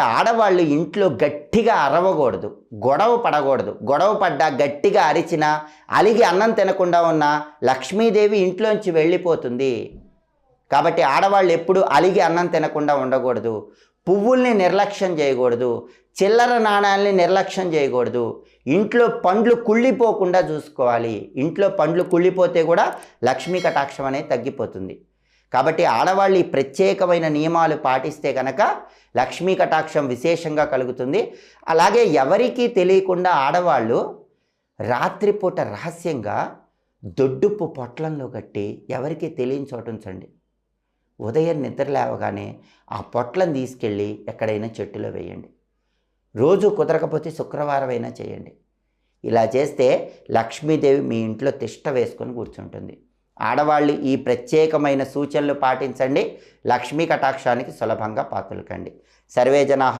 ఆడవాళ్ళు ఇంట్లో గట్టిగా అరవకూడదు, గొడవ పడకూడదు. గొడవ పడ్డా గట్టిగా అరిచినా, అలిగి అన్నం తినకుండా ఉన్నా లక్ష్మీదేవి ఇంట్లోంచి వెళ్ళిపోతుంది. కాబట్టి ఆడవాళ్ళు ఎప్పుడు అలిగి అన్నం తినకుండా ఉండకూడదు. పువ్వుల్ని నిర్లక్ష్యం చేయకూడదు. చిల్లర నాణాలని నిర్లక్ష్యం చేయకూడదు. ఇంట్లో పండ్లు కుళ్ళిపోకుండా చూసుకోవాలి. ఇంట్లో పండ్లు కుళ్ళిపోతే కూడా లక్ష్మీ కటాక్షం అనేది తగ్గిపోతుంది. కాబట్టి ఆడవాళ్ళు ఈ ప్రత్యేకమైన నియమాలు పాటిస్తే కనుక లక్ష్మీ కటాక్షం విశేషంగా కలుగుతుంది. అలాగే ఎవరికీ తెలియకుండా ఆడవాళ్ళు రాత్రిపూట రహస్యంగా దొడ్డుప్పు పొట్లంలో కట్టి ఎవరికీ తెలియని చోట ఉంచండి. ఉదయం నిద్ర లేవగానే ఆ పొట్లను తీసుకెళ్ళి ఎక్కడైనా చెట్టులో వేయండి. రోజు కుదరకపోతే శుక్రవారం అయినా చేయండి. ఇలా చేస్తే లక్ష్మీదేవి మీ ఇంట్లో తిష్ట వేసుకొని కూర్చుంటుంది. ఆడవాళ్ళు ఈ ప్రత్యేకమైన సూచనలు పాటించండి. లక్ష్మీ కటాక్షానికి సులభంగా పాతులకండి. సర్వే జనా